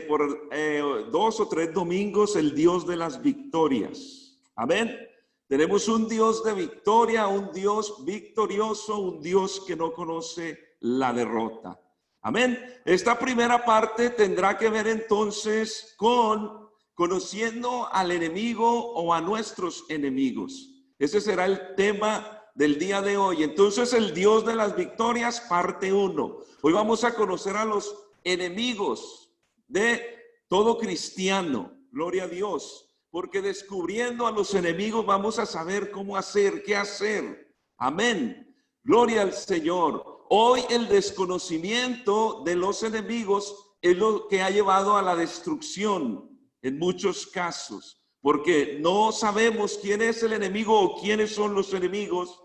por 2 o 3 domingos el Dios de las victorias. Amén. Tenemos un Dios de victoria, un Dios victorioso, un Dios que no conoce la derrota. Amén. Esta primera parte tendrá que ver entonces con conociendo al enemigo o a nuestros enemigos. Ese será el tema del día de hoy. Entonces, el Dios de las victorias, parte 1. Hoy vamos a conocer a los enemigos de todo cristiano. Gloria a Dios. Porque descubriendo a los enemigos vamos a saber cómo hacer, qué hacer. Amén. Gloria al Señor. Hoy el desconocimiento de los enemigos es lo que ha llevado a la destrucción en muchos casos. Porque no sabemos quién es el enemigo o quiénes son los enemigos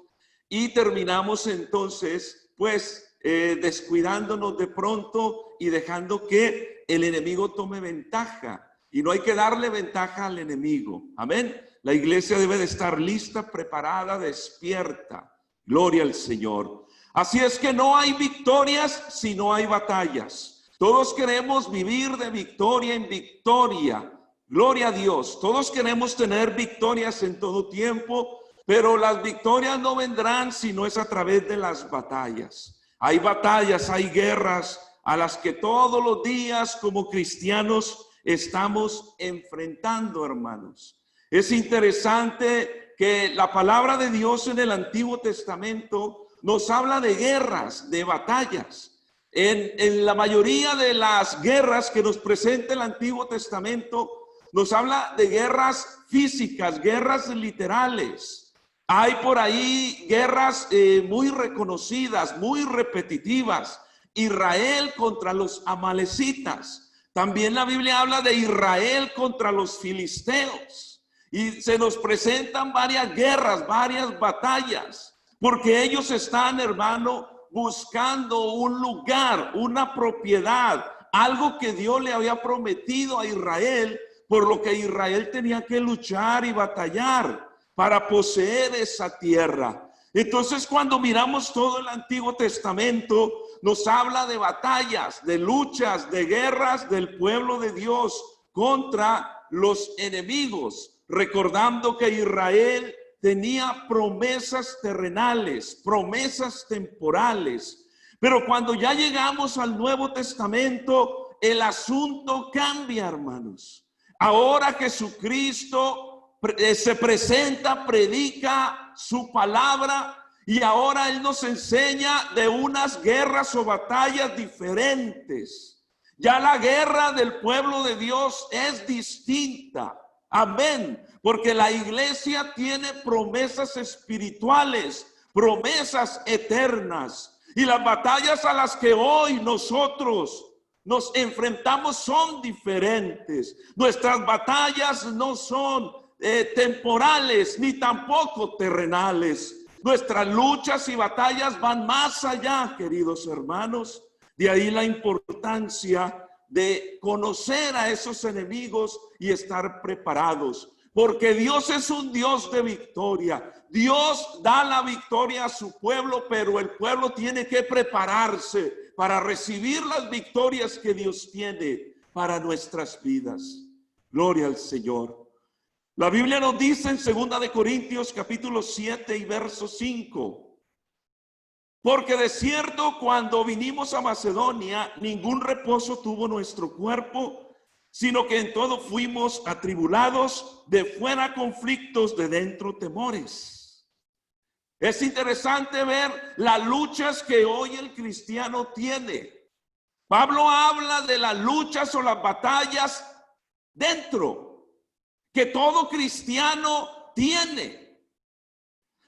y terminamos entonces pues descuidándonos de pronto y dejando que el enemigo tome ventaja. Y no hay que darle ventaja al enemigo. Amén. La iglesia debe de estar lista, preparada, despierta. Gloria al Señor. Así es que no hay victorias si no hay batallas. Todos queremos vivir de victoria en victoria. Gloria a Dios. Todos queremos tener victorias en todo tiempo, pero las victorias no vendrán si no es a través de las batallas. Hay batallas, hay guerras a las que todos los días como cristianos estamos enfrentando, hermanos. Es interesante que la palabra de Dios en el Antiguo Testamento nos habla de guerras, de batallas. En la mayoría de las guerras que nos presenta el Antiguo Testamento, nos habla de guerras físicas, guerras literales. Hay por ahí guerras muy reconocidas, muy repetitivas. Israel contra los amalecitas. También la Biblia habla de Israel contra los filisteos. Y se nos presentan varias guerras, varias batallas. Porque ellos están, hermano, buscando un lugar, una propiedad, algo que Dios le había prometido a Israel, por lo que Israel tenía que luchar y batallar para poseer esa tierra. Entonces, cuando miramos todo el Antiguo Testamento, nos habla de batallas, de luchas, de guerras del pueblo de Dios contra los enemigos, recordando que Israel tenía promesas terrenales, promesas temporales. Pero cuando ya llegamos al Nuevo Testamento, el asunto cambia, hermanos. Ahora Jesucristo se presenta, predica su palabra y ahora Él nos enseña de unas guerras o batallas diferentes. Ya la guerra del pueblo de Dios es distinta. Amén. Porque la iglesia tiene promesas espirituales, promesas eternas. Y las batallas a las que hoy nosotros nos enfrentamos son diferentes. Nuestras batallas no son temporales ni tampoco terrenales. Nuestras luchas y batallas van más allá, queridos hermanos. De ahí la importancia de conocer a esos enemigos y estar preparados. Porque Dios es un Dios de victoria. Dios da la victoria a su pueblo, pero el pueblo tiene que prepararse para recibir las victorias que Dios tiene para nuestras vidas. Gloria al Señor. La Biblia nos dice en 2 de Corintios capítulo 7 y verso 5. Porque de cierto, cuando vinimos a Macedonia, ningún reposo tuvo nuestro cuerpo, sino que en todo fuimos atribulados, de fuera conflictos, de dentro temores. Es interesante ver las luchas que hoy el cristiano tiene. Pablo habla de las luchas o las batallas dentro, que todo cristiano tiene.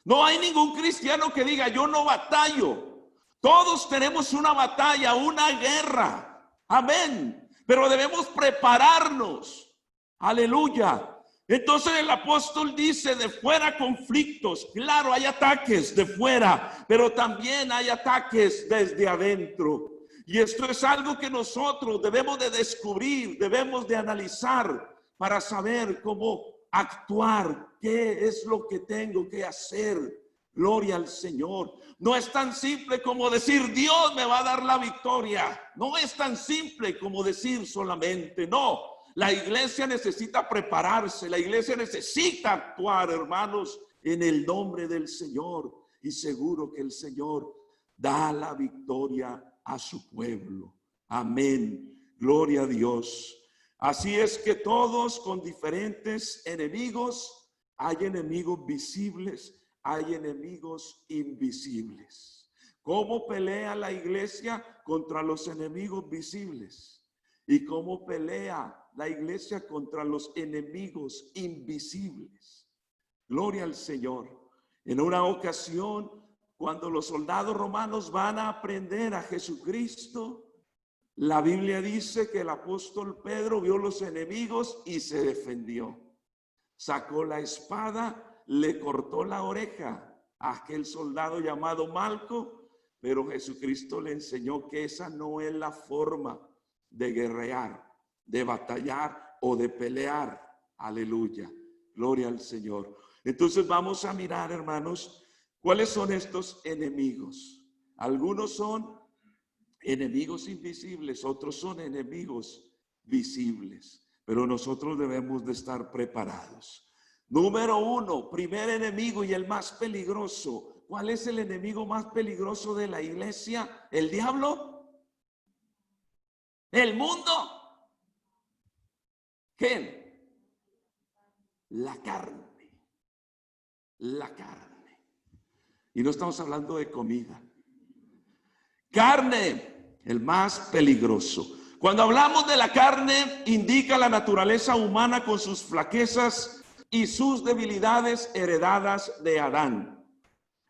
No hay ningún cristiano que diga, yo no batallo. Todos tenemos una batalla, una guerra. Amén. Pero debemos prepararnos. Aleluya. Entonces el apóstol dice, de fuera conflictos. Claro, hay ataques de fuera, pero también hay ataques desde adentro. Y esto es algo que nosotros debemos de descubrir, debemos de analizar para saber cómo actuar, qué es lo que tengo que hacer Gloria al Señor. No es tan simple como decir Dios me va a dar la victoria. No es tan simple como decir solamente. No, la iglesia necesita prepararse. La iglesia necesita actuar, hermanos, en el nombre del Señor. Y seguro que el Señor da la victoria a su pueblo. Amén. Gloria a Dios. Así es que todos con diferentes enemigos, hay enemigos visibles, hay enemigos invisibles. ¿Cómo pelea la iglesia contra los enemigos visibles? ¿Y cómo pelea la iglesia contra los enemigos invisibles? Gloria al Señor. En una ocasión, cuando los soldados romanos van a aprender a Jesucristo, la Biblia dice que el apóstol Pedro vio los enemigos y se defendió. Sacó la espada, le cortó la oreja a aquel soldado llamado Malco, pero Jesucristo le enseñó que esa no es la forma de guerrear, de batallar o de pelear. Aleluya. Gloria al Señor. Entonces vamos a mirar, hermanos, ¿cuáles son estos enemigos? Algunos son enemigos invisibles, otros son enemigos visibles, pero nosotros debemos de estar preparados. Número uno, primer enemigo y el más peligroso. ¿Cuál es el enemigo más peligroso de la iglesia? ¿El diablo? ¿El mundo? ¿Quién? La carne. La carne. Y no estamos hablando de comida. Carne, el más peligroso. Cuando hablamos de la carne, indica la naturaleza humana con sus flaquezas y sus debilidades heredadas de Adán.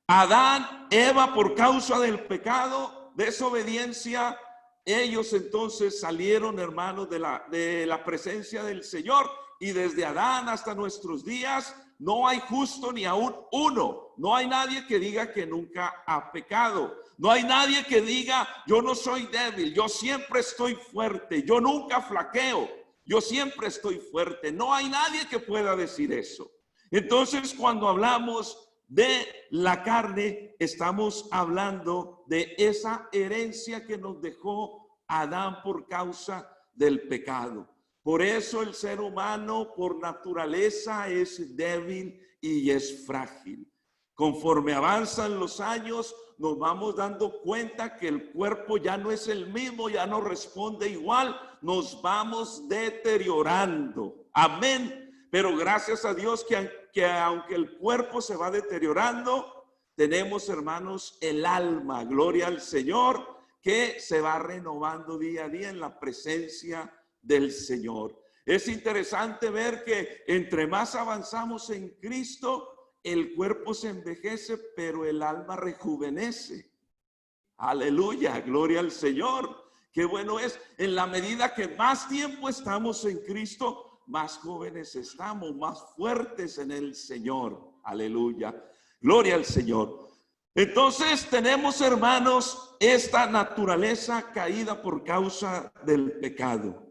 Adán, Eva, por causa del pecado, desobediencia, ellos entonces salieron, hermanos, de la presencia del Señor, y desde Adán hasta nuestros días no hay justo ni aún uno. No hay nadie que diga que nunca ha pecado. No hay nadie que diga yo no soy débil, yo siempre estoy fuerte, yo nunca flaqueo, yo siempre estoy fuerte. No hay nadie que pueda decir eso. Entonces, cuando hablamos de la carne, estamos hablando de esa herencia que nos dejó Adán por causa del pecado. Por eso el ser humano por naturaleza es débil y es frágil. Conforme avanzan los años, nos vamos dando cuenta que el cuerpo ya no es el mismo, ya no responde igual, nos vamos deteriorando. Amén. Pero gracias a Dios que aunque el cuerpo se va deteriorando, tenemos, hermanos, el alma, gloria al Señor, que se va renovando día a día en la presencia del Señor. Es interesante ver que entre más avanzamos en Cristo, el cuerpo se envejece, pero el alma rejuvenece. Aleluya, gloria al Señor. Qué bueno es, en la medida que más tiempo estamos en Cristo, más jóvenes estamos, más fuertes en el Señor. Aleluya, gloria al Señor. Entonces tenemos, hermanos, esta naturaleza caída por causa del pecado.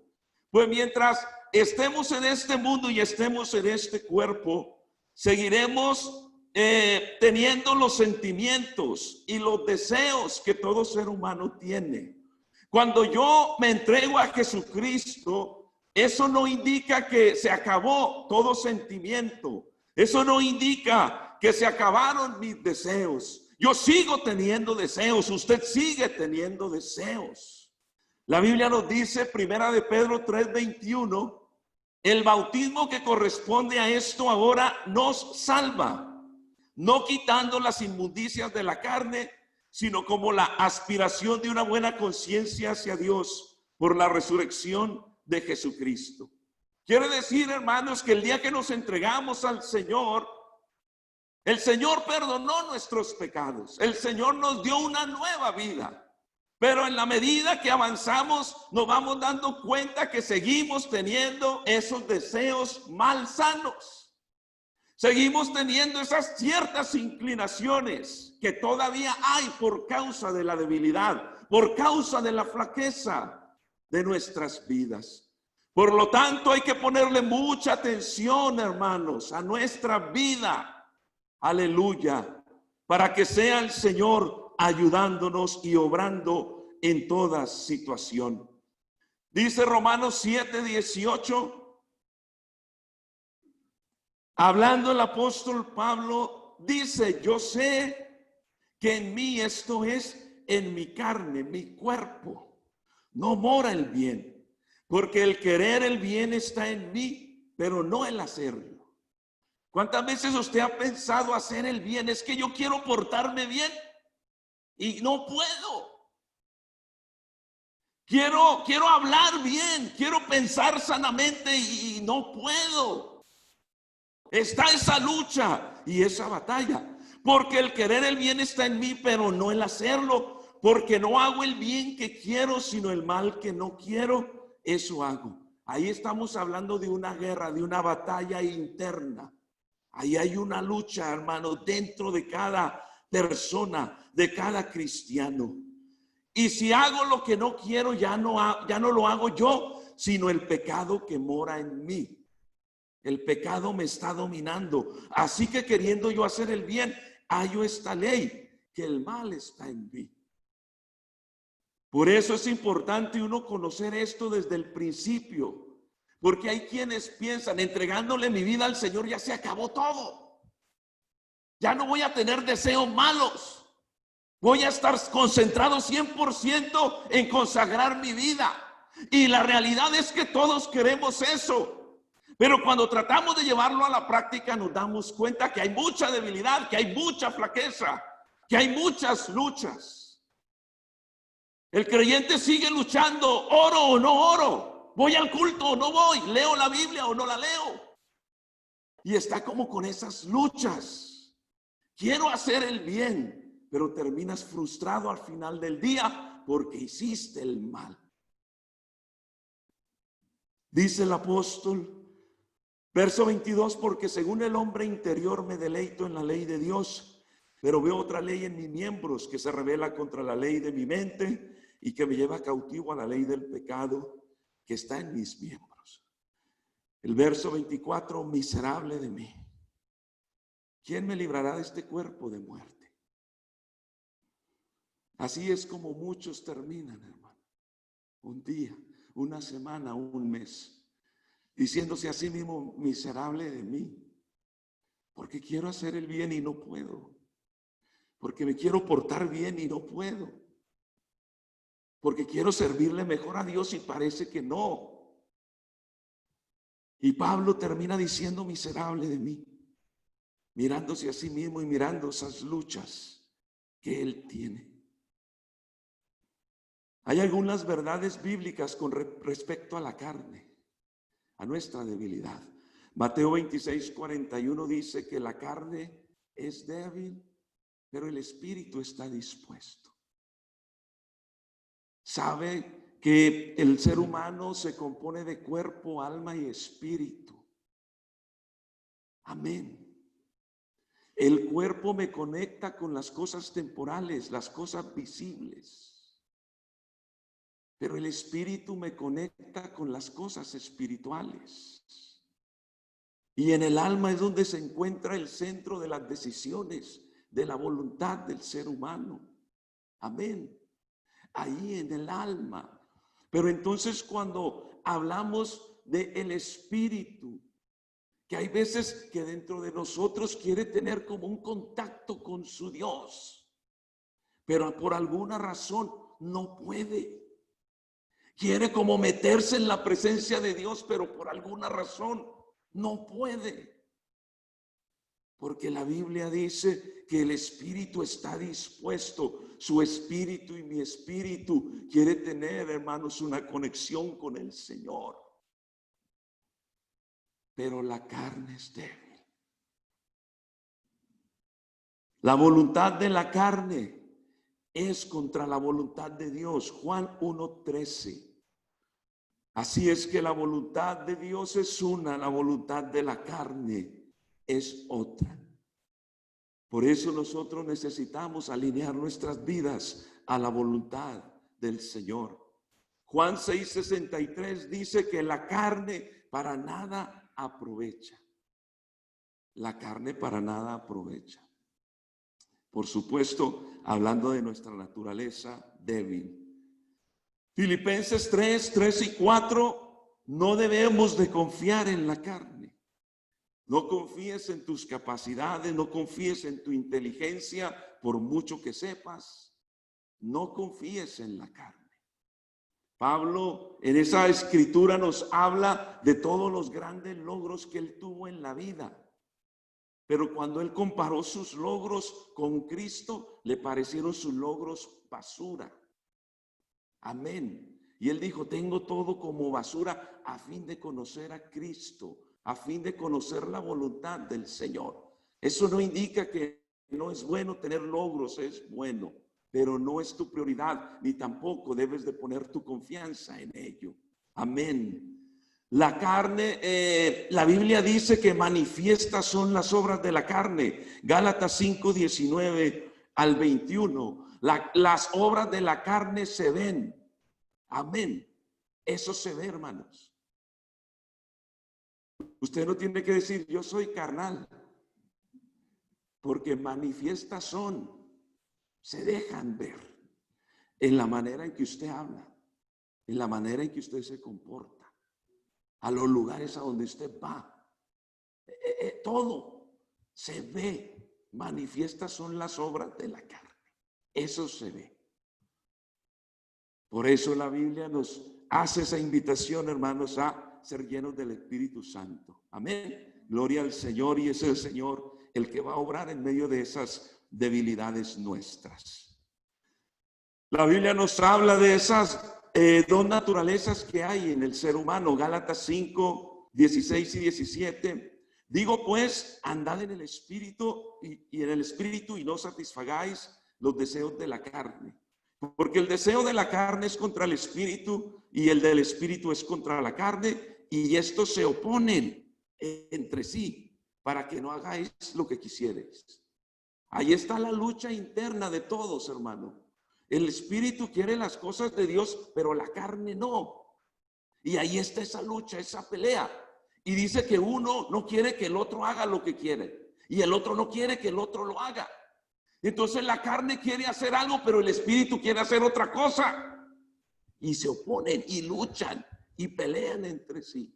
Pues mientras estemos en este mundo y estemos en este cuerpo, seguiremos teniendo los sentimientos y los deseos que todo ser humano tiene. Cuando yo me entrego a Jesucristo, eso no indica que se acabó todo sentimiento. Eso no indica que se acabaron mis deseos. Yo sigo teniendo deseos, usted sigue teniendo deseos. La Biblia nos dice, primera de Pedro 3:21, el bautismo que corresponde a esto ahora nos salva, no quitando las inmundicias de la carne, sino como la aspiración de una buena conciencia hacia Dios por la resurrección de Jesucristo. Quiere decir, hermanos, que el día que nos entregamos al Señor, el Señor perdonó nuestros pecados, el Señor nos dio una nueva vida. Pero en la medida que avanzamos, nos vamos dando cuenta que seguimos teniendo esos deseos malsanos. Seguimos teniendo esas ciertas inclinaciones que todavía hay por causa de la debilidad, por causa de la flaqueza de nuestras vidas. Por lo tanto, hay que ponerle mucha atención, hermanos, a nuestra vida. Aleluya. para que sea el Señor ayudándonos y obrando en toda situación. Dice Romanos 7:18, hablando el apóstol Pablo, dice: yo sé que en mí, esto es, en mi carne, mi cuerpo, no mora el bien, porque el querer el bien está en mí, pero no el hacerlo. ¿Cuántas veces usted ha pensado hacer el bien? Es que yo quiero portarme bien y no puedo. Quiero hablar bien, quiero pensar sanamente y no puedo. Está esa lucha y esa batalla, porque el querer el bien está en mí, pero no el hacerlo, porque no hago el bien que quiero, sino el mal que no quiero, eso hago. Ahí estamos hablando de una guerra, de una batalla interna. Ahí hay una lucha, hermano, dentro de cada persona, de cada cristiano. Y si hago lo que no quiero, ya no lo hago yo, sino el pecado que mora en mí. El pecado me está dominando. Así que queriendo yo hacer el bien, hallo esta ley, que el mal está en mí. Por eso es importante uno conocer esto desde el principio. Porque hay quienes piensan, entregándole mi vida al Señor, ya se acabó todo. Ya no voy a tener deseos malos. Voy a estar concentrado 100% en consagrar mi vida. Y la realidad es que todos queremos eso. Pero cuando tratamos de llevarlo a la práctica, nos damos cuenta que hay mucha debilidad, que hay mucha flaqueza, que hay muchas luchas. El creyente sigue luchando, oro o no oro, voy al culto o no voy, leo la Biblia o no la leo. Y está como con esas luchas. Quiero hacer el bien, pero terminas frustrado al final del día porque hiciste el mal. Dice el apóstol, verso 22, porque según el hombre interior me deleito en la ley de Dios, pero veo otra ley en mis miembros que se revela contra la ley de mi mente y que me lleva cautivo a la ley del pecado que está en mis miembros. El verso 24, miserable de mí, ¿quién me librará de este cuerpo de muerte? Así es como muchos terminan, hermano. Un día, una semana, un mes, diciéndose a sí mismo, miserable de mí, porque quiero hacer el bien y no puedo, porque me quiero portar bien y no puedo, porque quiero servirle mejor a Dios y parece que no. Y Pablo termina diciendo, miserable de mí, mirándose a sí mismo y mirando esas luchas que él tiene. Hay algunas verdades bíblicas con respecto a la carne, a nuestra debilidad. Mateo 26:41 dice que la carne es débil, pero el espíritu está dispuesto. Sabe que el ser humano se compone de cuerpo, alma y espíritu. Amén. El cuerpo me conecta con las cosas temporales, las cosas visibles. Pero el espíritu me conecta con las cosas espirituales. Y en el alma es donde se encuentra el centro de las decisiones, de la voluntad del ser humano. Amén. Ahí en el alma. Pero entonces cuando hablamos del espíritu, que hay veces que dentro de nosotros quiere tener como un contacto con su Dios, pero por alguna razón no puede. Quiere como meterse en la presencia de Dios, pero por alguna razón no puede. Porque la Biblia dice que el espíritu está dispuesto. Su espíritu y mi espíritu quiere tener, hermanos, una conexión con el Señor. Pero la carne es débil. La voluntad de la carne es contra la voluntad de Dios. Juan 1:13. Así es que la voluntad de Dios es una, la voluntad de la carne es otra. Por eso nosotros necesitamos alinear nuestras vidas a la voluntad del Señor. Juan 6:63 dice que la carne para nada aprovecha. La carne para nada aprovecha. Por supuesto, hablando de nuestra naturaleza débil. Filipenses 3 y 4, no debemos de confiar en la carne. No confíes en tus capacidades, no confíes en tu inteligencia, por mucho que sepas. No confíes en la carne. Pablo en esa escritura nos habla de todos los grandes logros que él tuvo en la vida. Pero cuando él comparó sus logros con Cristo, le parecieron sus logros basura. Amén. Y él dijo, tengo todo como basura a fin de conocer a Cristo, a fin de conocer la voluntad del Señor. Eso no indica que no es bueno tener logros, es bueno, pero no es tu prioridad, ni tampoco debes de poner tu confianza en ello. Amén. La carne, la Biblia dice que manifiestas son las obras de la carne. Gálatas 5, 19 al 21. Las obras de la carne se ven. Amén. Eso se ve, hermanos. Usted no tiene que decir, yo soy carnal. Porque manifiestas son. Se dejan ver. En la manera en que usted habla. En la manera en que usted se comporta. A los lugares a donde usted va. Todo se ve. Manifiestas son las obras de la carne. Eso se ve. Por eso la Biblia nos hace esa invitación, hermanos, a ser llenos del Espíritu Santo. Amén. Gloria al Señor, y es el Señor el que va a obrar en medio de esas debilidades nuestras. La Biblia nos habla de esas dos naturalezas que hay en el ser humano. Gálatas 5, 16 y 17. Digo pues, andad en el Espíritu y en el Espíritu y no satisfagáis los deseos de la carne. Porque el deseo de la carne es contra el Espíritu y el del Espíritu es contra la carne, y estos se oponen entre sí para que no hagáis lo que quisierais. Ahí está la lucha interna de todos, hermano. El Espíritu quiere las cosas de Dios, pero la carne no. Y ahí está esa lucha, esa pelea. Y dice que uno no quiere que el otro haga lo que quiere, y el otro no quiere que el otro lo haga. Entonces la carne quiere hacer algo, pero el Espíritu quiere hacer otra cosa. Y se oponen y luchan y pelean entre sí.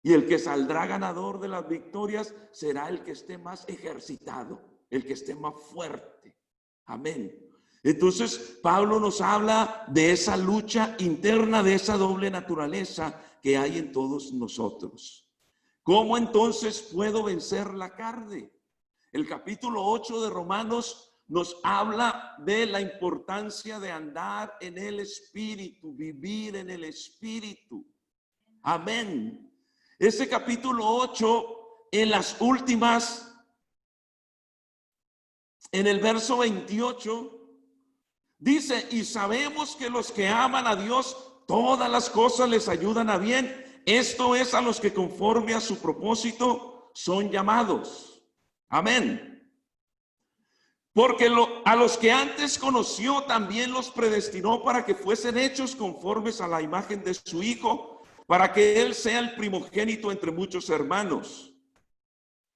Y el que saldrá ganador de las victorias será el que esté más ejercitado, el que esté más fuerte. Amén. Entonces Pablo nos habla de esa lucha interna, de esa doble naturaleza que hay en todos nosotros. ¿Cómo entonces puedo vencer la carne? El capítulo 8 de Romanos nos habla de la importancia de andar en el Espíritu, vivir en el Espíritu. Amén. Ese capítulo 8, en las últimas, en el verso 28, dice, y sabemos que los que aman a Dios, todas las cosas les ayudan a bien. Esto es a los que conforme a su propósito son llamados. Amén. Porque a los que antes conoció también los predestinó para que fuesen hechos conformes a la imagen de su Hijo, para que Él sea el primogénito entre muchos hermanos.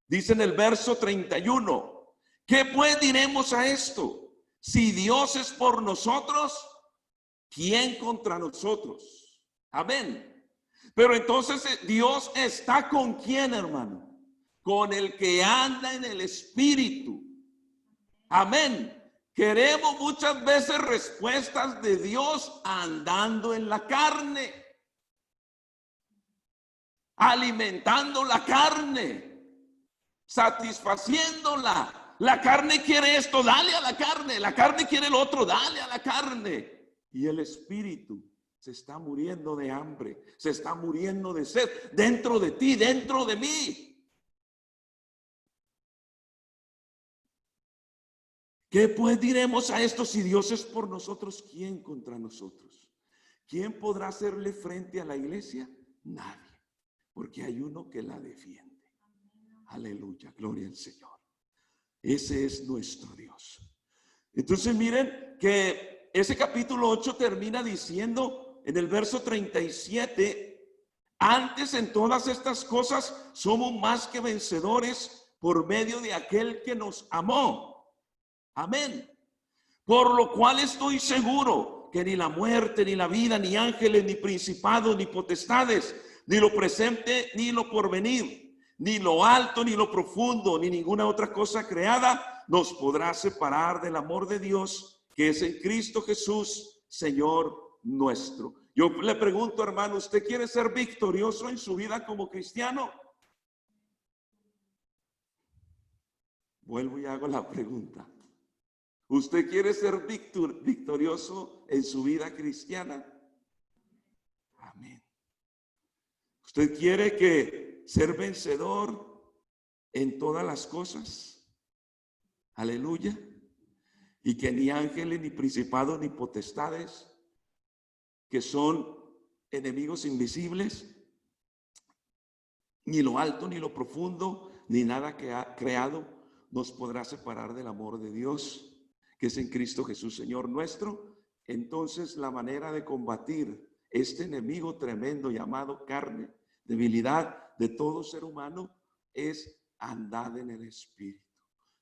Dice en el verso 31, ¿qué pues diremos a esto? Si Dios es por nosotros, ¿quién contra nosotros? Amén. Pero entonces Dios está con ¿quién, hermano? Con el que anda en el Espíritu. Amén. Queremos muchas veces respuestas de Dios andando en la carne, alimentando la carne, satisfaciéndola. La carne quiere esto, dale a la carne. La carne quiere el otro, dale a la carne. Y el Espíritu se está muriendo de hambre, se está muriendo de sed dentro de ti, dentro de mí. ¿Qué pues diremos a esto? Si Dios es por nosotros, ¿quién contra nosotros? ¿Quién podrá hacerle frente a la iglesia? Nadie, porque hay uno que la defiende. Aleluya, gloria al Señor. Ese es nuestro Dios. Entonces miren que ese capítulo 8 termina diciendo en el verso 37, antes en todas estas cosas somos más que vencedores por medio de aquel que nos amó. Amén. Por lo cual estoy seguro que ni la muerte, ni la vida, ni ángeles, ni principados, ni potestades, ni lo presente, ni lo porvenir, ni lo alto, ni lo profundo, ni ninguna otra cosa creada nos podrá separar del amor de Dios que es en Cristo Jesús, Señor nuestro. Yo le pregunto, hermano, ¿usted quiere ser victorioso en su vida como cristiano? Vuelvo y hago la pregunta. ¿Usted quiere ser victorioso en su vida cristiana? Amén. ¿Usted quiere ser vencedor en todas las cosas? Aleluya. Y que ni ángeles, ni principados, ni potestades, que son enemigos invisibles, ni lo alto, ni lo profundo, ni nada que ha creado nos podrá separar del amor de Dios, que es en Cristo Jesús, Señor nuestro. Entonces, la manera de combatir este enemigo tremendo llamado carne, debilidad de todo ser humano, es andar en el Espíritu.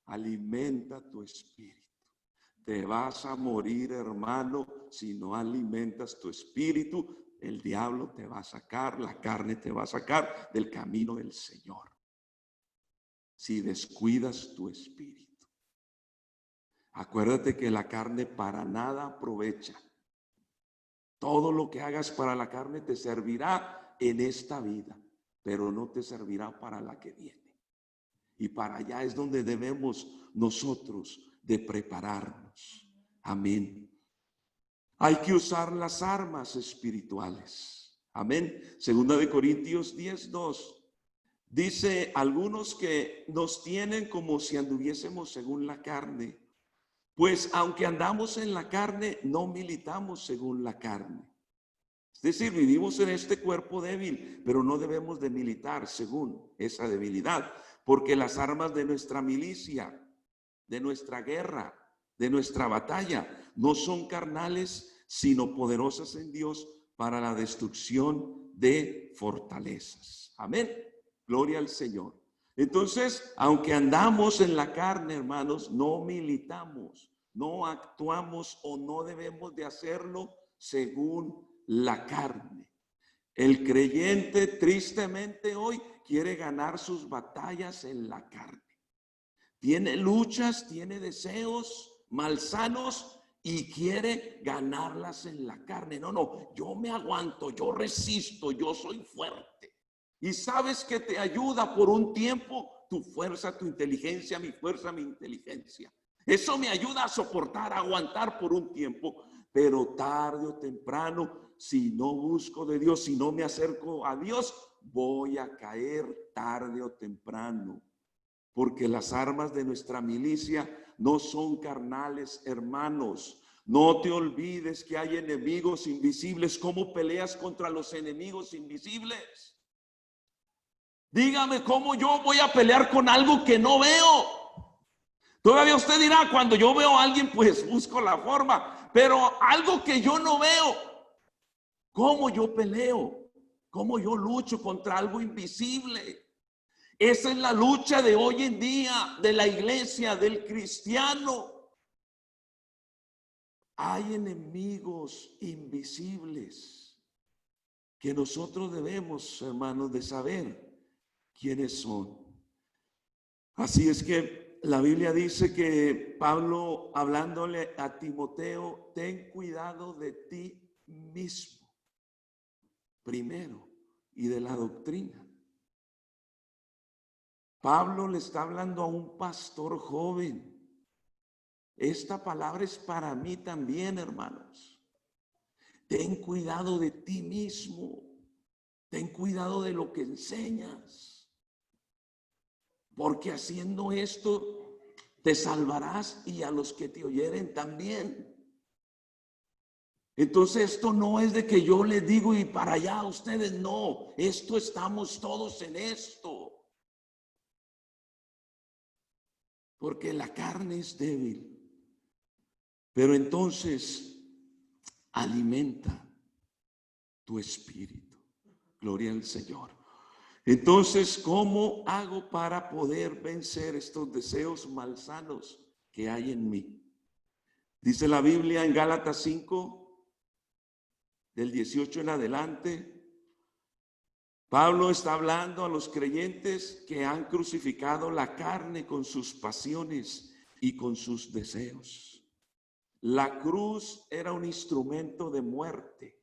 Alimenta tu espíritu. Te vas a morir, hermano, si no alimentas tu espíritu. El diablo te va a sacar, la carne te va a sacar del camino del Señor, si descuidas tu espíritu. Acuérdate que la carne para nada aprovecha. Todo lo que hagas para la carne te servirá en esta vida, pero no te servirá para la que viene. Y para allá es donde debemos nosotros de prepararnos. Amén. Hay que usar las armas espirituales. Amén. Segunda de Corintios 10:2. Dice, algunos que nos tienen como si anduviésemos según la carne. Pues aunque andamos en la carne, no militamos según la carne. Es decir, vivimos en este cuerpo débil, pero no debemos de militar según esa debilidad. Porque las armas de nuestra milicia, de nuestra guerra, de nuestra batalla, no son carnales, sino poderosas en Dios para la destrucción de fortalezas. Amén. Gloria al Señor. Entonces, aunque andamos en la carne, hermanos, no militamos, no actuamos o no debemos de hacerlo según la carne. El creyente tristemente hoy quiere ganar sus batallas en la carne. Tiene luchas, tiene deseos malsanos y quiere ganarlas en la carne. No, yo me aguanto, yo resisto, yo soy fuerte. Y sabes que te ayuda por un tiempo tu fuerza, tu inteligencia, mi fuerza, mi inteligencia. Eso me ayuda a soportar, a aguantar por un tiempo. Pero tarde o temprano, si no busco de Dios, si no me acerco a Dios, voy a caer tarde o temprano. Porque las armas de nuestra milicia no son carnales, hermanos. No te olvides que hay enemigos invisibles. ¿Cómo peleas contra los enemigos invisibles? Dígame, ¿cómo yo voy a pelear con algo que no veo? Todavía usted dirá, cuando yo veo a alguien, pues busco la forma. Pero algo que yo no veo, ¿cómo yo peleo? ¿Cómo yo lucho contra algo invisible? Esa es la lucha de hoy en día de la iglesia, del cristiano. Hay enemigos invisibles que nosotros debemos, hermanos, de saber quiénes son. Así es que la Biblia dice que Pablo, hablándole a Timoteo, ten cuidado de ti mismo primero y de la doctrina. Pablo le está hablando a un pastor joven. Esta palabra es para mí también, hermanos. Ten cuidado de ti mismo. Ten cuidado de lo que enseñas. Porque haciendo esto te salvarás y a los que te oyeren también. Entonces esto no es de que yo les digo y para allá a ustedes, no. Esto estamos todos en esto. Porque la carne es débil. Pero entonces alimenta tu espíritu. Gloria al Señor. Entonces, ¿cómo hago para poder vencer estos deseos malsanos que hay en mí. Dice la Biblia en Gálatas 5, del 18 en adelante, Pablo está hablando a los creyentes que han crucificado la carne con sus pasiones y con sus deseos. La cruz era un instrumento de muerte.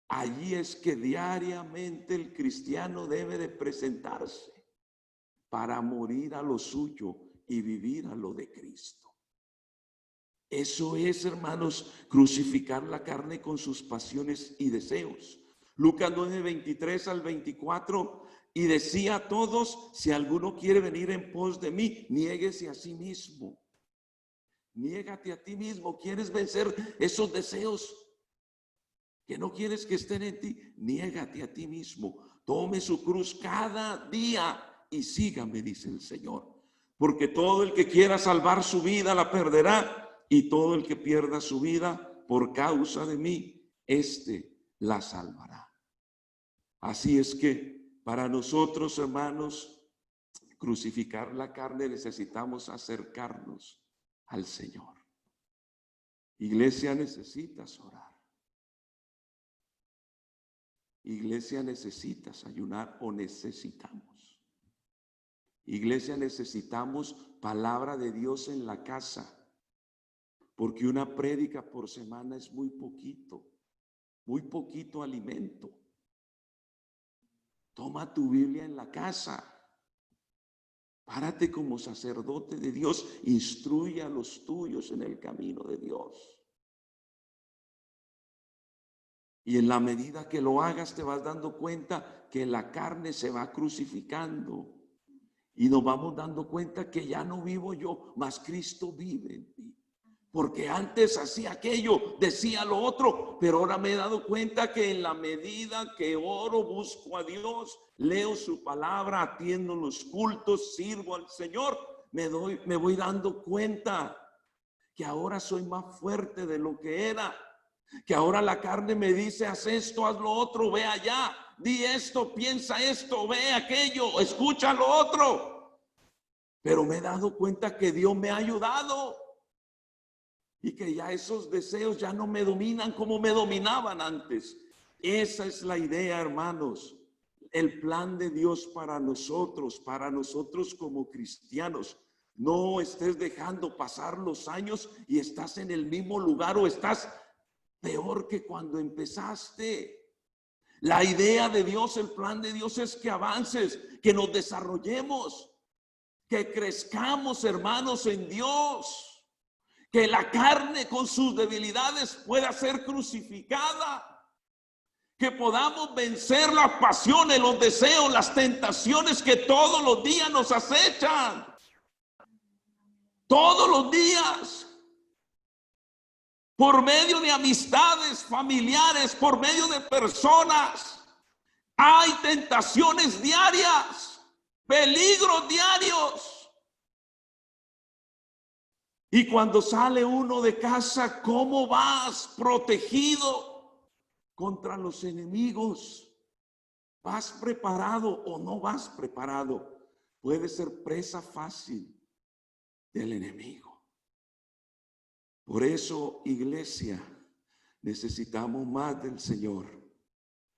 Allí es que diariamente el cristiano debe de presentarse para morir a lo suyo y vivir a lo de Cristo. Eso es, hermanos, crucificar la carne con sus pasiones y deseos. Lucas 9, 23 al 24, y decía a todos, si alguno quiere venir en pos de mí, niéguese a sí mismo. Niégate a ti mismo. ¿Quieres vencer esos deseos que no quieres que estén en ti? Niégate a ti mismo. Tome su cruz cada día y sígame, dice el Señor. Porque todo el que quiera salvar su vida la perderá, y todo el que pierda su vida por causa de mí, éste la salvará. Así es que para nosotros, hermanos, crucificar la carne necesitamos acercarnos al Señor. Iglesia, necesitas orar. Iglesia, necesitas ayunar o necesitamos. Iglesia, necesitamos palabra de Dios en la casa, porque una prédica por semana es muy poquito alimento. Toma tu Biblia en la casa. Párate como sacerdote de Dios. Instruye a los tuyos en el camino de Dios. Y en la medida que lo hagas, te vas dando cuenta que la carne se va crucificando. Y nos vamos dando cuenta que ya no vivo yo, mas Cristo vive en mí. Porque antes hacía aquello, decía lo otro, pero ahora me he dado cuenta que en la medida que oro, busco a Dios, leo su palabra, atiendo los cultos, sirvo al Señor, me voy dando cuenta que ahora soy más fuerte de lo que era, que ahora la carne me dice, haz esto, haz lo otro, ve allá, di esto, piensa esto, ve aquello, escucha lo otro. Pero me he dado cuenta que Dios me ha ayudado. Y que ya esos deseos ya no me dominan como me dominaban antes. Esa es la idea, hermanos. El plan de Dios para nosotros como cristianos. No estés dejando pasar los años y estás en el mismo lugar o estás peor que cuando empezaste. La idea de Dios, el plan de Dios es que avances, que nos desarrollemos, que crezcamos, hermanos, en Dios. Que la carne con sus debilidades pueda ser crucificada. Que podamos vencer las pasiones, los deseos, las tentaciones que todos los días nos acechan. Todos los días. Por medio de amistades familiares, por medio de personas. Hay tentaciones diarias, peligros diarios. Y cuando sale uno de casa, ¿cómo vas protegido contra los enemigos? ¿Vas preparado o no vas preparado? Puede ser presa fácil del enemigo. Por eso, iglesia, necesitamos más del Señor.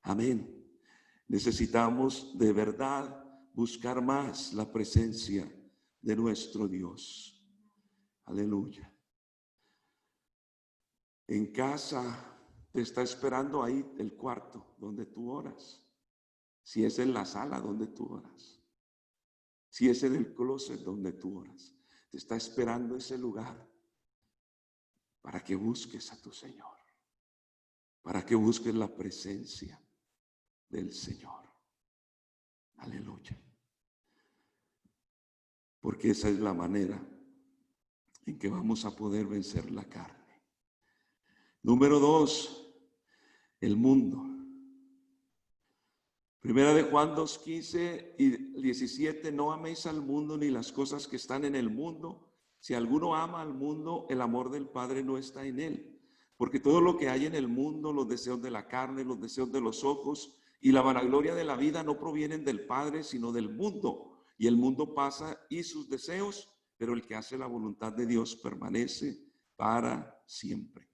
Amén. Necesitamos de verdad buscar más la presencia de nuestro Dios. Aleluya. En casa te está esperando ahí el cuarto donde tú oras. Si es en la sala donde tú oras. Si es en el closet donde tú oras. Te está esperando ese lugar para que busques a tu Señor. Para que busques la presencia del Señor. Aleluya. Porque esa es la manera en que vamos a poder vencer la carne. Número 2, el mundo. Primera de Juan 2:15 y 17, no améis al mundo ni las cosas que están en el mundo. Si alguno ama al mundo, el amor del Padre no está en él. Porque todo lo que hay en el mundo, los deseos de la carne, los deseos de los ojos y la vanagloria de la vida no provienen del Padre, sino del mundo. Y el mundo pasa y sus deseos, pero el que hace la voluntad de Dios permanece para siempre.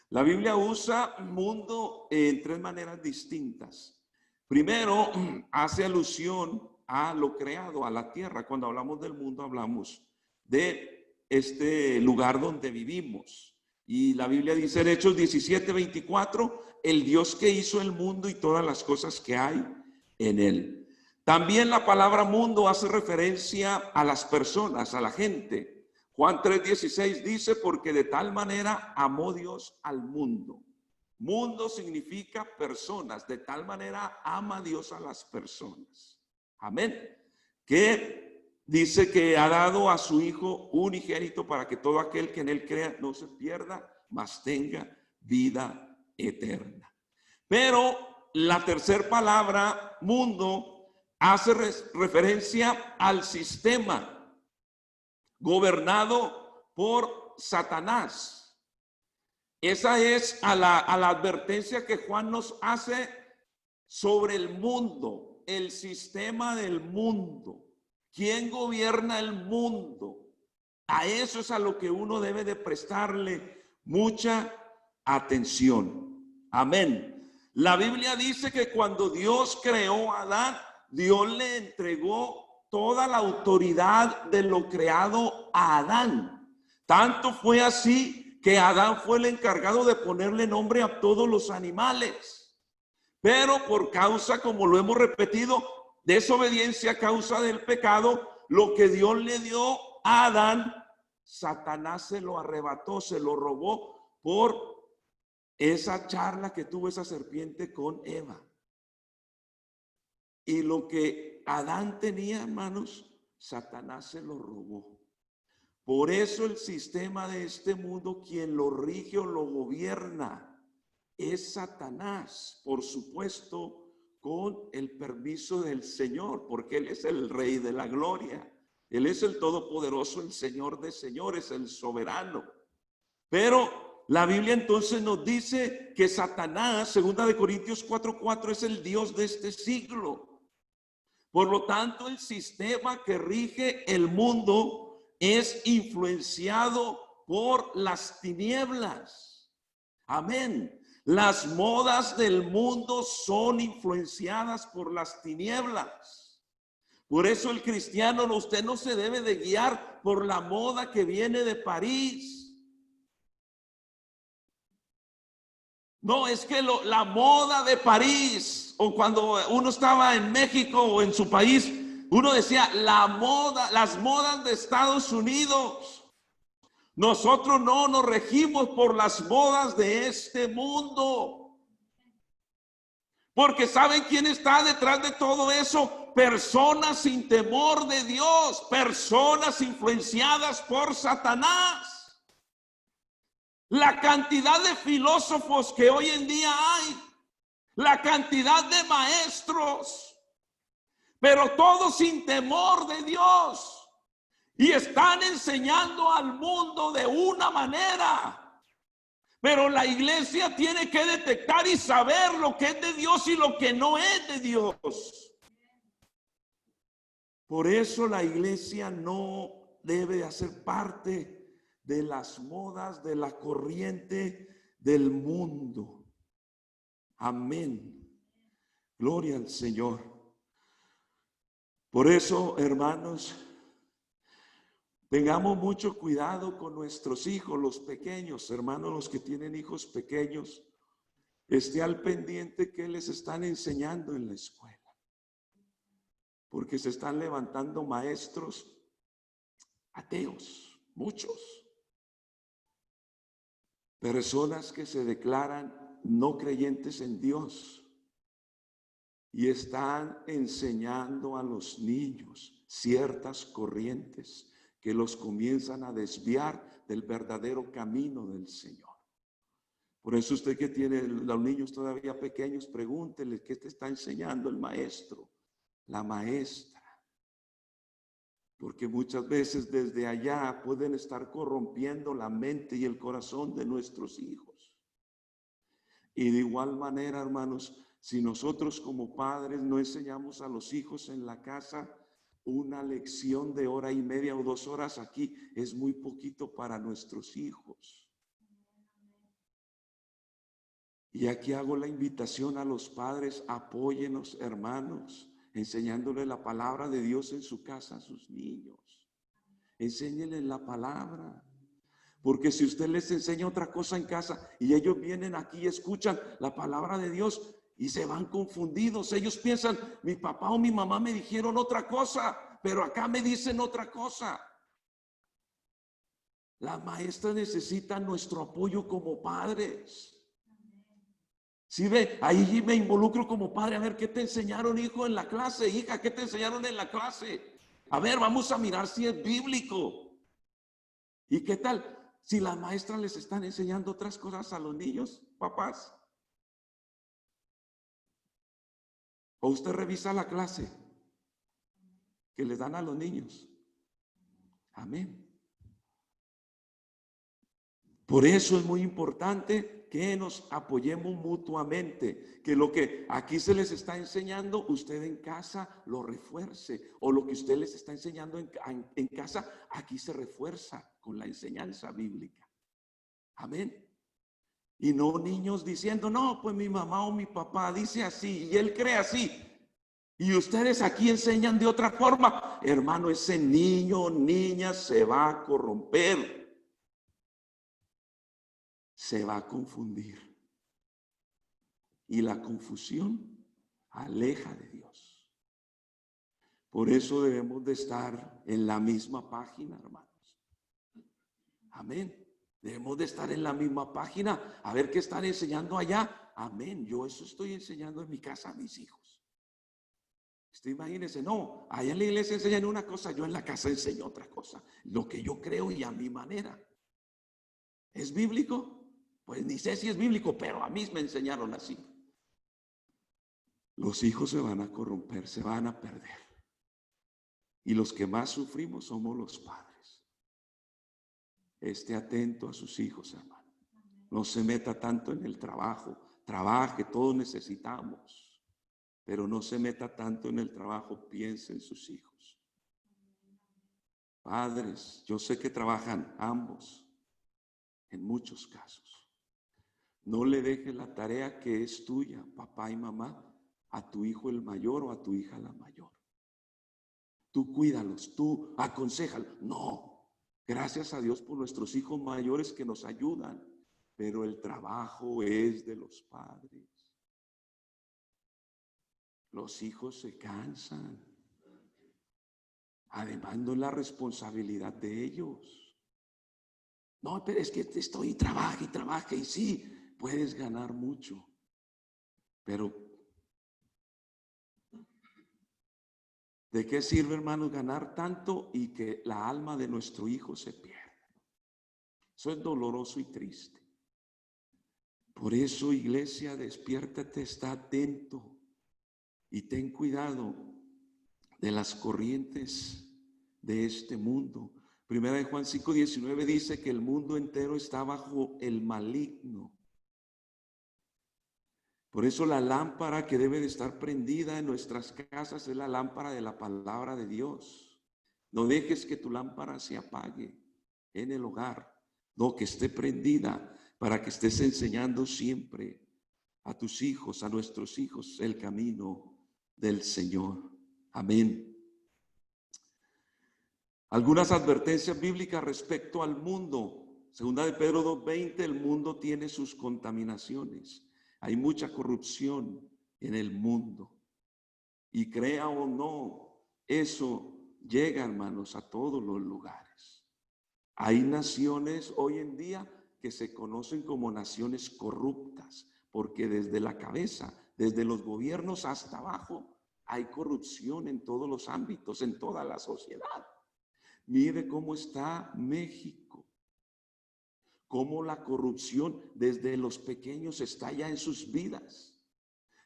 La Biblia usa mundo en tres maneras distintas. Primero, hace alusión a lo creado, a la tierra. Cuando hablamos del mundo, hablamos de este lugar donde vivimos. Y la Biblia dice en Hechos 17:24, el Dios que hizo el mundo y todas las cosas que hay en él. También la palabra mundo hace referencia a las personas, a la gente. Juan 3:16 dice, porque de tal manera amó Dios al mundo. Mundo significa personas, de tal manera ama Dios a las personas. Amén. Que dice que ha dado a su Hijo unigénito para que todo aquel que en él crea no se pierda, mas tenga vida eterna. Pero la tercera palabra, mundo, hace referencia al sistema gobernado por Satanás. Esa es a la advertencia que Juan nos hace sobre el mundo, el sistema del mundo. ¿Quién gobierna el mundo? A eso es a lo que uno debe de prestarle mucha atención. Amén. La Biblia dice que cuando Dios creó a Adán, Dios le entregó toda la autoridad de lo creado a Adán. Tanto fue así que Adán fue el encargado de ponerle nombre a todos los animales. Pero por causa, como lo hemos repetido, desobediencia a causa del pecado, lo que Dios le dio a Adán, Satanás se lo arrebató, se lo robó por esa charla que tuvo esa serpiente con Eva. Y lo que Adán tenía, hermanos, Satanás se lo robó. Por eso el sistema de este mundo, quien lo rige o lo gobierna, es Satanás, por supuesto, con el permiso del Señor, porque Él es el Rey de la gloria. Él es el Todopoderoso, el Señor de señores, el soberano. Pero la Biblia entonces nos dice que Satanás, 2 Corintios 4:4, es el Dios de este siglo. Por lo tanto, el sistema que rige el mundo es influenciado por las tinieblas. Amén. Las modas del mundo son influenciadas por las tinieblas. Por eso el cristiano, usted no se debe de guiar por la moda que viene de París. No, es que la moda de París, o cuando uno estaba en México o en su país, uno decía las modas de Estados Unidos. Nosotros no nos regimos por las modas de este mundo. Porque ¿saben quién está detrás de todo eso? Personas sin temor de Dios, personas influenciadas por Satanás. La cantidad de filósofos que hoy en día hay, la cantidad de maestros, pero todos sin temor de Dios. Y están enseñando al mundo de una manera. Pero la iglesia tiene que detectar y saber lo que es de Dios y lo que no es de Dios. Por eso la iglesia no debe hacer parte de las modas, de la corriente del mundo. Amén. Gloria al Señor. Por eso, hermanos, tengamos mucho cuidado con nuestros hijos, los pequeños, hermanos, los que tienen hijos pequeños. Esté al pendiente que les están enseñando en la escuela. Porque se están levantando maestros ateos, muchos. Personas que se declaran no creyentes en Dios y están enseñando a los niños ciertas corrientes que los comienzan a desviar del verdadero camino del Señor. Por eso usted que tiene los niños todavía pequeños, pregúntele qué te está enseñando el maestro, la maestra. Porque muchas veces desde allá pueden estar corrompiendo la mente y el corazón de nuestros hijos. Y de igual manera, hermanos, si nosotros como padres no enseñamos a los hijos en la casa Una lección de hora y media o 2 horas aquí es muy poquito para nuestros hijos. Y aquí hago la invitación a los padres: apóyenos, hermanos, enseñándole la palabra de Dios en su casa a sus niños. Enséñenles la palabra. Porque si usted les enseña otra cosa en casa y ellos vienen aquí y escuchan la palabra de Dios y se van confundidos, ellos piensan: mi papá o mi mamá me dijeron otra cosa, pero acá me dicen otra cosa. Las maestras necesitan nuestro apoyo como padres. Si ve, ahí me involucro como padre. A ver, ¿qué te enseñaron, hijo, en la clase? Hija, ¿qué te enseñaron en la clase? A ver, vamos a mirar si es bíblico. ¿Y qué tal si las maestras les están enseñando otras cosas a los niños, papás? ¿O usted revisa la clase que les dan a los niños? Amén. Por eso es muy importante que nos apoyemos mutuamente, que lo que aquí se les está enseñando, usted en casa lo refuerce, o lo que usted les está enseñando en casa, aquí se refuerza con la enseñanza bíblica. Amén. Y no niños diciendo: no, pues mi mamá o mi papá dice así y él cree así, y ustedes aquí enseñan de otra forma. Hermano, ese niño o niña se va a corromper, se va a confundir, y la confusión aleja de Dios. Por eso debemos de estar en la misma página, hermanos. Amén. Debemos de estar en la misma página. A ver qué están enseñando allá. Amén. Yo eso estoy enseñando en mi casa a mis hijos. Usted imagínese, no, allá en la iglesia enseñan una cosa, yo en la casa enseño otra cosa. Lo que yo creo y a mi manera. ¿Es bíblico? Pues ni sé si es bíblico, pero a mí me enseñaron así. Los hijos se van a corromper, se van a perder. Y los que más sufrimos somos los padres. Esté atento a sus hijos, hermano. No se meta tanto en el trabajo. Trabaje, todos necesitamos. Pero no se meta tanto en el trabajo, piense en sus hijos. Padres, yo sé que trabajan ambos, en muchos casos. No le dejes la tarea que es tuya, papá y mamá, a tu hijo el mayor o a tu hija la mayor. Tú cuídalos, tú aconséjalos. No, gracias a Dios por nuestros hijos mayores que nos ayudan, pero el trabajo es de los padres. Los hijos se cansan. Además, no es la responsabilidad de ellos. No, pero es que estoy trabaja y sí, puedes ganar mucho, pero ¿de qué sirve, hermanos, ganar tanto y que la alma de nuestro hijo se pierda? Eso es doloroso y triste. Por eso, iglesia, despiértate, está atento y ten cuidado de las corrientes de este mundo. Primera de Juan 5:19 dice que el mundo entero está bajo el maligno. Por eso la lámpara que debe de estar prendida en nuestras casas es la lámpara de la palabra de Dios. No dejes que tu lámpara se apague en el hogar. No, que esté prendida para que estés enseñando siempre a tus hijos, a nuestros hijos, el camino del Señor. Amén. Algunas advertencias bíblicas respecto al mundo. Segunda de Pedro 2:20, el mundo tiene sus contaminaciones. Hay mucha corrupción en el mundo. Y crea o no, eso llega, hermanos, a todos los lugares. Hay naciones hoy en día que se conocen como naciones corruptas, porque desde la cabeza, desde los gobiernos hasta abajo, hay corrupción en todos los ámbitos, en toda la sociedad. Mire cómo está México, cómo la corrupción desde los pequeños está ya en sus vidas.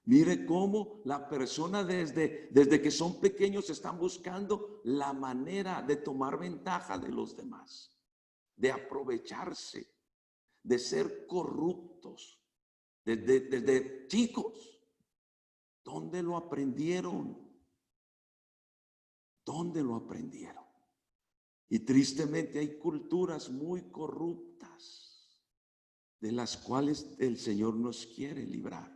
Mire cómo la persona desde que son pequeños están buscando la manera de tomar ventaja de los demás, de aprovecharse, de ser corruptos desde chicos. ¿Dónde lo aprendieron? ¿Dónde lo aprendieron? Y tristemente hay culturas muy corruptas de las cuales el Señor nos quiere librar.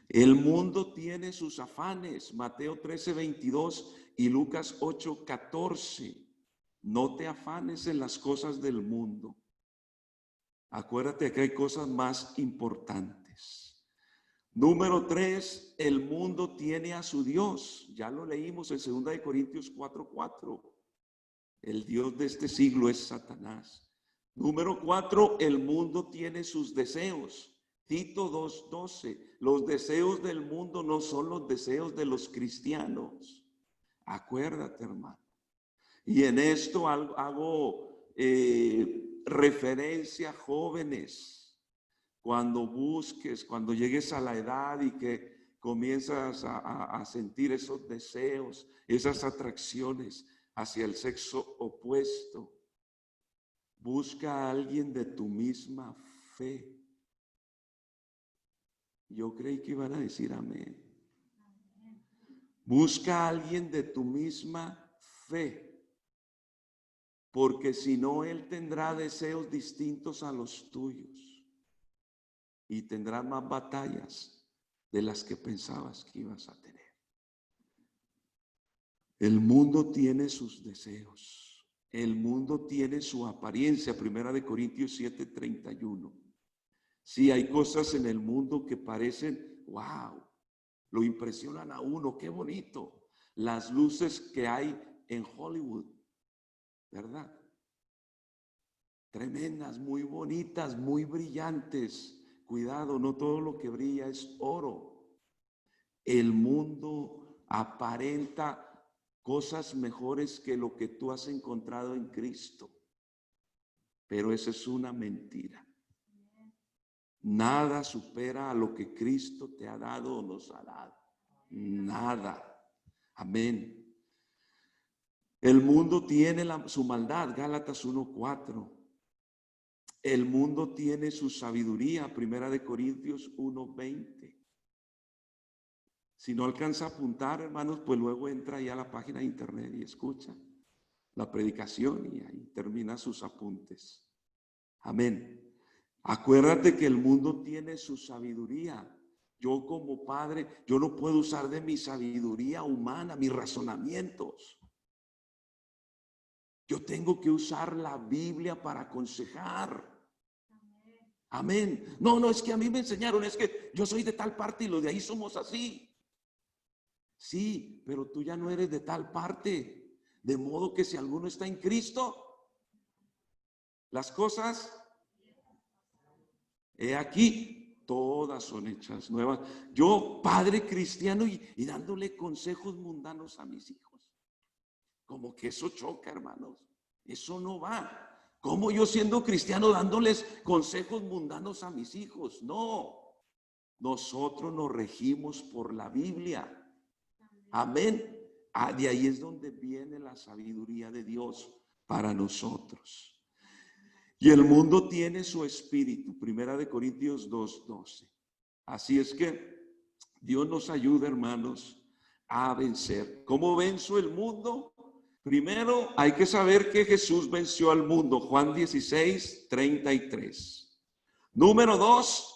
El mundo tiene sus afanes, Mateo 13:22 y Lucas 8:14. No te afanes en las cosas del mundo. Acuérdate que hay cosas más importantes. Número 3, el mundo tiene a su Dios. Ya lo leímos en 2 Corintios 4:4. El Dios de este siglo es Satanás. Número 4, el mundo tiene sus deseos. Tito 2:12. Los deseos del mundo no son los deseos de los cristianos. Acuérdate, hermano. Y en esto hago referencia, jóvenes, cuando busques, cuando llegues a la edad y que comienzas a sentir esos deseos, esas atracciones hacia el sexo opuesto, busca a alguien de tu misma fe. Yo creí que iban a decir amén. Busca a alguien de tu misma fe. Porque si no, él tendrá deseos distintos a los tuyos y tendrás más batallas de las que pensabas que ibas a tener. El mundo tiene sus deseos. El mundo tiene su apariencia. 1 Corintios 7:31. Sí, hay cosas en el mundo que parecen, wow, lo impresionan a uno, qué bonito. Las luces que hay en Hollywood, ¿verdad? Tremendas, muy bonitas, muy brillantes. Cuidado, no todo lo que brilla es oro. El mundo aparenta cosas mejores que lo que tú has encontrado en Cristo. Pero esa es una mentira. Nada supera a lo que Cristo te ha dado o nos ha dado. Nada. Amén. El mundo tiene su maldad, Gálatas 1:4. El mundo tiene su sabiduría, 1 Corintios 1:20. Si no alcanza a apuntar, hermanos, pues luego entra ya a la página de internet y escucha la predicación y ahí termina sus apuntes. Amén. Acuérdate que el mundo tiene su sabiduría. Yo como padre, yo no puedo usar de mi sabiduría humana, mis razonamientos. Yo tengo que usar la Biblia para aconsejar. Amén. No, es que a mí me enseñaron, es que yo soy de tal parte y los de ahí somos así. Sí, pero tú ya no eres de tal parte. De modo que si alguno está en Cristo, las cosas, he aquí, todas son hechas nuevas. Yo, padre cristiano, y dándole consejos mundanos a mis hijos. Como que eso choca, hermanos. Eso no va. ¿Cómo yo siendo cristiano dándoles consejos mundanos a mis hijos? No. Nosotros nos regimos por la Biblia. Amén. De ahí es donde viene la sabiduría de Dios para nosotros. Y el mundo tiene su espíritu. 1 Corintios 2:12. Así es que Dios nos ayuda, hermanos, a vencer. ¿Cómo venzo el mundo? Primero hay que saber que Jesús venció al mundo. Juan 16:33. Número 2.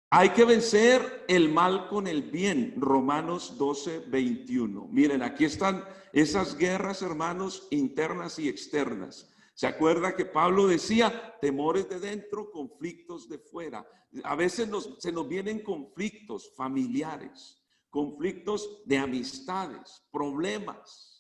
Hay que vencer el mal con el bien. Romanos 12:21. Miren, aquí están esas guerras, hermanos, internas y externas. ¿Se acuerda que Pablo decía temores de dentro, conflictos de fuera? A veces se nos vienen conflictos familiares, conflictos de amistades, problemas.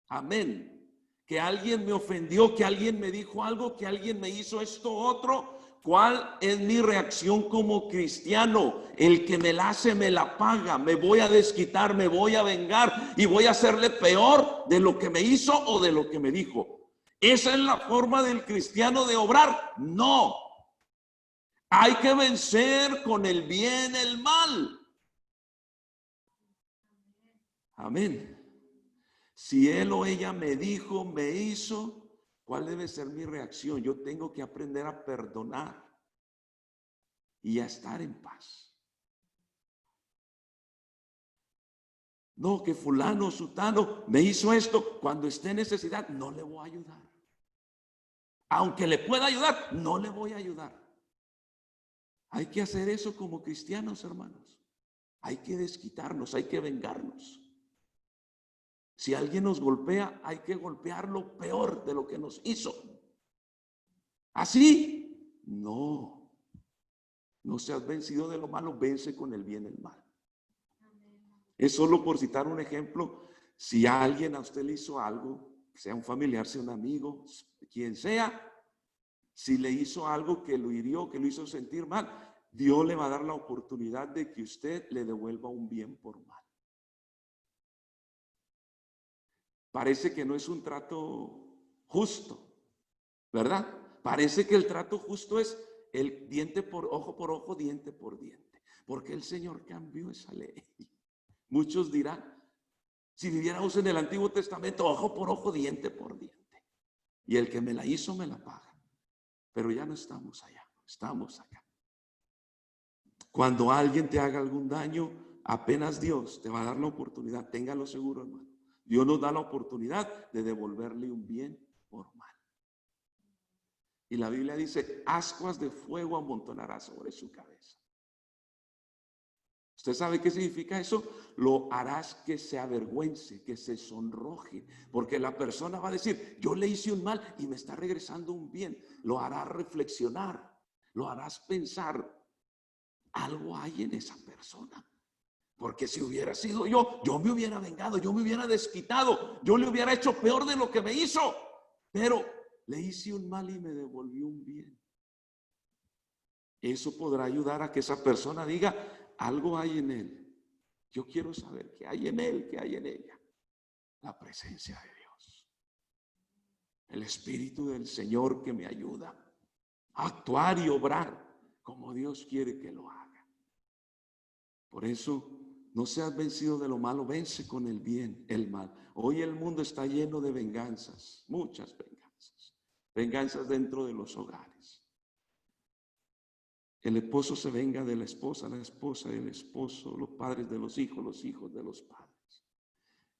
Amén. Que alguien me ofendió, que alguien me dijo algo, que alguien me hizo esto otro. ¿Cuál es mi reacción como cristiano? El que me la hace, me la paga. Me voy a desquitar, me voy a vengar y voy a hacerle peor de lo que me hizo o de lo que me dijo. ¿Esa es la forma del cristiano de obrar? No. Hay que vencer con el bien el mal. Amén. Si él o ella me dijo, me hizo, ¿cuál debe ser mi reacción? Yo tengo que aprender a perdonar y a estar en paz. No, que fulano, sutano me hizo esto. Cuando esté en necesidad, no le voy a ayudar. Aunque le pueda ayudar, no le voy a ayudar. Hay que hacer eso como cristianos, hermanos. Hay que desquitarnos, hay que vengarnos. Si alguien nos golpea, hay que golpearlo peor de lo que nos hizo. Así, no seas vencido de lo malo, vence con el bien el mal. Es solo por citar un ejemplo. Si alguien a usted le hizo algo, sea un familiar, sea un amigo, quien sea, si le hizo algo que lo hirió, que lo hizo sentir mal, Dios le va a dar la oportunidad de que usted le devuelva un bien por mal. Parece que no es un trato justo, ¿verdad? Parece que el trato justo es el diente por ojo, diente por diente. Porque el Señor cambió esa ley. Muchos dirán, si viviéramos en el Antiguo Testamento, ojo por ojo, diente por diente. Y el que me la hizo, me la paga. Pero ya no estamos allá, estamos acá. Cuando alguien te haga algún daño, apenas Dios te va a dar la oportunidad, téngalo seguro, hermano. Dios nos da la oportunidad de devolverle un bien por mal. Y la Biblia dice, ascuas de fuego amontonará sobre su cabeza. ¿Usted sabe qué significa eso? Lo harás que se avergüence, que se sonroje, porque la persona va a decir, yo le hice un mal y me está regresando un bien. Lo harás reflexionar, lo harás pensar. Algo hay en esa persona. Porque si hubiera sido yo me hubiera vengado, yo me hubiera desquitado, yo le hubiera hecho peor de lo que me hizo. Pero le hice un mal y me devolvió un bien. Eso podrá ayudar a que esa persona diga, algo hay en él. Yo quiero saber qué hay en él, qué hay en ella. La presencia de Dios. El Espíritu del Señor que me ayuda a actuar y obrar como Dios quiere que lo haga. Por eso, no seas vencido de lo malo, vence con el bien, el mal. Hoy el mundo está lleno de venganzas, muchas venganzas. Venganzas dentro de los hogares. El esposo se venga de la esposa del esposo, los padres de los hijos de los padres.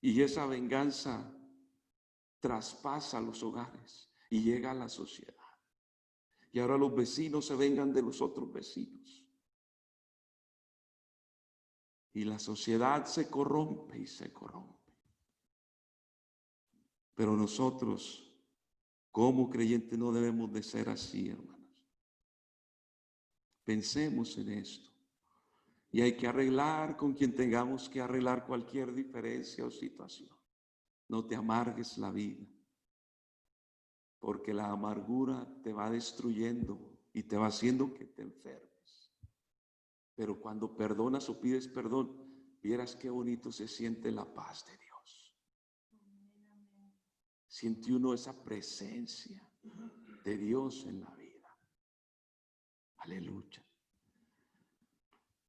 Y esa venganza traspasa los hogares y llega a la sociedad. Y ahora los vecinos se vengan de los otros vecinos. Y la sociedad se corrompe y se corrompe. Pero nosotros, como creyentes, no debemos de ser así, hermanos. Pensemos en esto. Y hay que arreglar con quien tengamos que arreglar cualquier diferencia o situación. No te amargues la vida, porque la amargura te va destruyendo y te va haciendo que te enfermes. Pero cuando perdonas o pides perdón, vieras qué bonito se siente la paz de Dios. Siente uno esa presencia de Dios en la vida. Aleluya.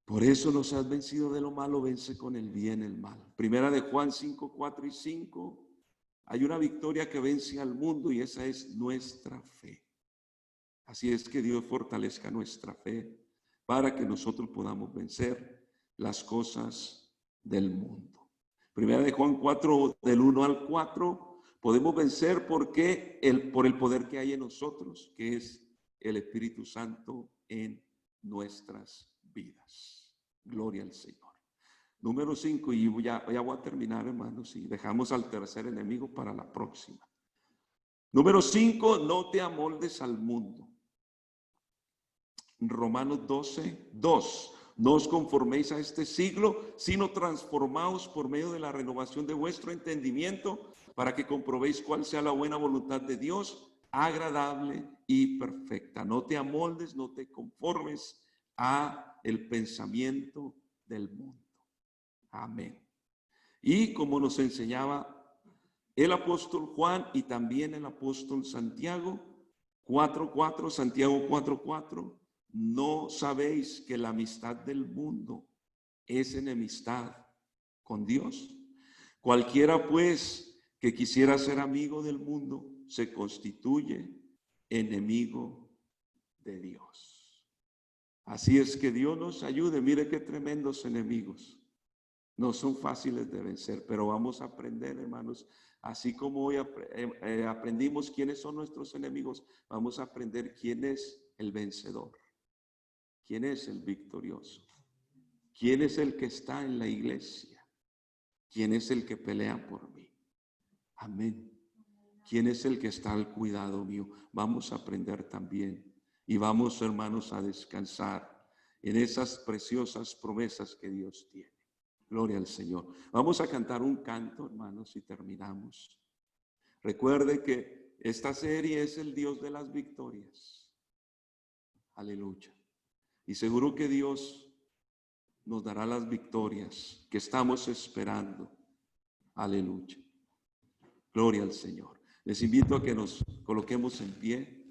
Por eso no seas vencido de lo malo, vence con el bien el mal. Primera de Juan 5, 4 y 5. Hay una victoria que vence al mundo y esa es nuestra fe. Así es que Dios fortalezca nuestra fe para que nosotros podamos vencer las cosas del mundo. Primera de Juan 4, del 1 al 4, podemos vencer por el poder que hay en nosotros, que es el Espíritu Santo en nuestras vidas. Gloria al Señor. Número 5, y ya voy a terminar, hermanos, y dejamos al tercer enemigo para la próxima. Número 5, no te amoldes al mundo. Romanos 12, 2. No os conforméis a este siglo, sino transformaos por medio de la renovación de vuestro entendimiento, para que comprobéis cuál sea la buena voluntad de Dios, agradable y perfecta. No te amoldes, no te conformes a el pensamiento del mundo. Amén. Y como nos enseñaba el apóstol Juan y también el apóstol Santiago, 4:4, Santiago 4:4, ¿no sabéis que la amistad del mundo es enemistad con Dios? Cualquiera pues que quisiera ser amigo del mundo se constituye enemigo de Dios. Así es que Dios nos ayude. Mire qué tremendos enemigos. No son fáciles de vencer, pero vamos a aprender, hermanos. Así como hoy aprendimos quiénes son nuestros enemigos, vamos a aprender quién es el vencedor, quién es el victorioso, quién es el que está en la iglesia, quién es el que pelea por mí. Amén. ¿Quién es el que está al cuidado mío? Vamos a aprender también y vamos, hermanos, a descansar en esas preciosas promesas que Dios tiene. Gloria al Señor. Vamos a cantar un canto, hermanos, y terminamos. Recuerde que esta serie es el Dios de las victorias. Aleluya. Y seguro que Dios nos dará las victorias que estamos esperando. Aleluya. Gloria al Señor. Les invito a que nos coloquemos en pie.